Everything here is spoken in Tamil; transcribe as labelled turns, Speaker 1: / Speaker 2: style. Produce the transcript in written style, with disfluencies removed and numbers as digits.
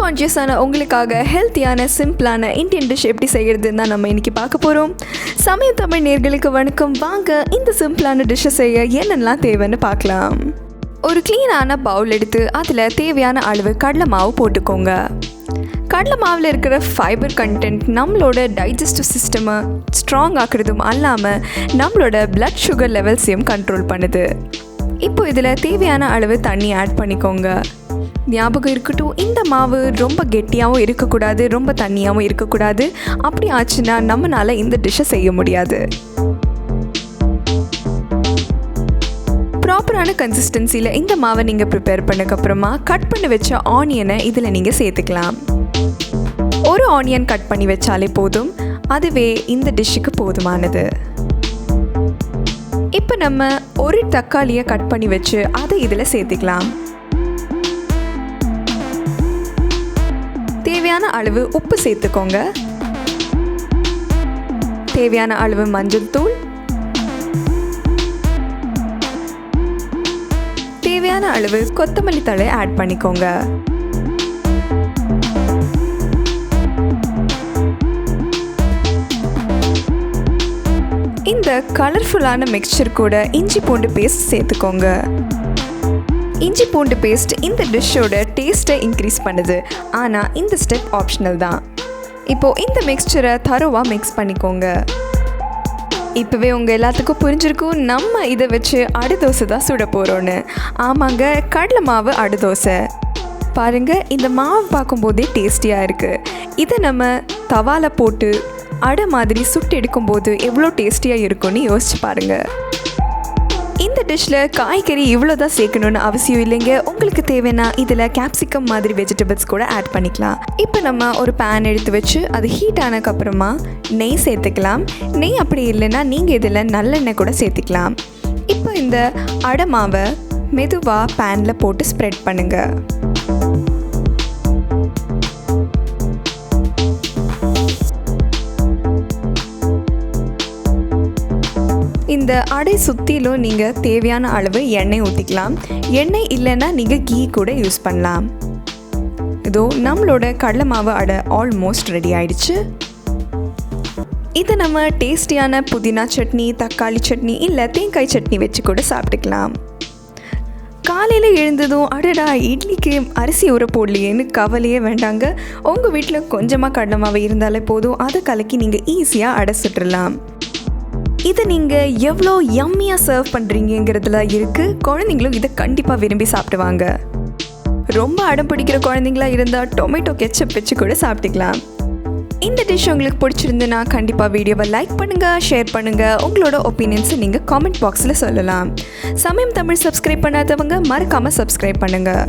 Speaker 1: கான்ஷியஸான உங்களுக்காக ஹெல்த்தியான சிம்பிளான இந்தியன் டிஷ் எப்படி செய்கிறதுன்னு தான் நம்ம இன்றைக்கி பார்க்க போகிறோம். சமயம் தமிழ் நேர்களுக்கு வணக்கம். வாங்க இந்த சிம்பிளான டிஷ்ஷை செய்ய என்னெல்லாம் தேவைன்னு பார்க்கலாம். ஒரு க்ளீனான பவுல் எடுத்து அதில் தேவையான அளவு கடலை மாவு போட்டுக்கோங்க. கடலை மாவில் இருக்கிற ஃபைபர் கண்டென்ட் நம்மளோட டைஜஸ்டிவ் சிஸ்டமை ஸ்ட்ராங் ஆக்குறதும் அல்லாமல் நம்மளோட பிளட் சுகர் லெவல்ஸையும் கண்ட்ரோல் பண்ணுது. இப்போ இதில் தேவையான அளவு தண்ணி ஆட் பண்ணிக்கோங்க. ஞாபகம் இருக்கட்டும், இந்த மாவு ரொம்ப கெட்டியாகவும் இருக்கக்கூடாது, ரொம்ப தண்ணியாகவும் இருக்கக்கூடாது. அப்படி ஆச்சுன்னா நம்மளால் இந்த டிஷ்ஷை செய்ய முடியாது. ப்ராப்பரான கன்சிஸ்டன்சியில் இந்த மாவை நீங்கள் ப்ரிப்பேர் பண்ணக்கப்புறமா கட் பண்ணி வச்ச ஆனியனை இதில் நீங்கள் சேர்த்துக்கலாம். ஒரு ஆனியன் கட் பண்ணி வச்சாலே போதும், அதுவே இந்த டிஷ்ஷுக்கு போதுமானது. இப்போ நம்ம ஒரு தக்காளியை கட் பண்ணி வச்சு அதை இதில் சேர்த்துக்கலாம். தேவையான அளவு உப்பு சேர்த்துக்கோங்க. தேவையான அளவு மஞ்சள் தூள், தேவையான அளவு கொத்தமல்லி தழை ஆட் பண்ணிக்கோங்க. இந்த கலர்ஃபுல்லான மிக்சர் கூட இஞ்சி பூண்டு பேஸ்ட் சேர்த்துக்கோங்க. இஞ்சி பூண்டு பேஸ்ட் இந்த டிஷ்ஷோட டேஸ்ட்டை இன்க்ரீஸ் பண்ணுது, ஆனால் இந்த ஸ்டெப் ஆப்ஷனல் தான். இப்போது இந்த மிக்சரை தரோவாக மிக்ஸ் பண்ணிக்கோங்க. இப்போவே உங்கள் எல்லாத்துக்கும் புரிஞ்சிருக்கும், நம்ம இதை வச்சு அடை தோசை தான் சுட போகிறோன்னு. ஆமாங்க, கடலை மாவு அடை தோசை. பாருங்கள், இந்த மாவு பார்க்கும்போதே டேஸ்டியாக இருக்குது. இதை நம்ம தவாவில் போட்டு அடை மாதிரி சுட்டு எடுக்கும்போது எவ்வளோ டேஸ்டியாக இருக்கும்னு யோசிச்சு பாருங்கள். இந்த டிஷ்ஷில் காய்கறி இவ்வளோ தான் சேர்க்கணுன்னு அவசியம் இல்லைங்க. உங்களுக்கு தேவைன்னா இதில் கேப்சிகம் மாதிரி வெஜிடபிள்ஸ் கூட ஆட் பண்ணிக்கலாம். இப்போ நம்ம ஒரு பேன் எடுத்து வச்சு அது ஹீட் ஆனதுக்கப்புறமா நெய் சேர்த்துக்கலாம். நெய் அப்படி இல்லைன்னா நீங்கள் இதில் நல்லெண்ணெய் கூட சேர்த்துக்கலாம். இப்போ இந்த அடை மாவை மெதுவாக பேனில் போட்டு ஸ்ப்ரெட் பண்ணுங்கள். இந்த அடை சுற்றிலும் நீங்கள் தேவையான அளவு எண்ணெய் ஊற்றிக்கலாம். எண்ணெய் இல்லைன்னா நீங்கள் கீ கூட யூஸ் பண்ணலாம். இதோ நம்மளோட கடலை மாவு அடை ஆல்மோஸ்ட் ரெடி ஆயிடுச்சு. இதை நம்ம டேஸ்டியான புதினா சட்னி, தக்காளி சட்னி இல்லை தேங்காய் சட்னி வச்சு கூட சாப்பிட்டுக்கலாம். காலையில் எழுந்ததும் அடடா இட்லிக்கு அரிசி ஊற போடலையேன்னு கவலையே வேண்டாங்க. உங்கள் வீட்டில் கொஞ்சமாக கடலை மாவு இருந்தாலே போதும், அதை கலக்கி நீங்கள் ஈஸியாக அடை சுட்டுடலாம். இதை நீங்கள் எவ்வளோ யம்மியாக சர்வ் பண்ணுறீங்கிறதுல இருக்குது. குழந்தைங்களும் இதை கண்டிப்பாக விரும்பி சாப்பிடுவாங்க. ரொம்ப அடம் பிடிக்கிற குழந்தைங்களா இருந்தால் டொமேட்டோ கெச்சப் வச்சு கூட சாப்பிட்டுக்கலாம். இந்த டிஷ் உங்களுக்கு பிடிச்சிருந்துன்னா கண்டிப்பாக வீடியோவை லைக் பண்ணுங்கள், ஷேர் பண்ணுங்கள். உங்களோட ஒப்பீனியன்ஸை நீங்கள் காமெண்ட் பாக்ஸில் சொல்லலாம். சமயம் தமிழ் சப்ஸ்கிரைப் பண்ணாதவங்க மறக்காமல் சப்ஸ்கிரைப் பண்ணுங்கள்.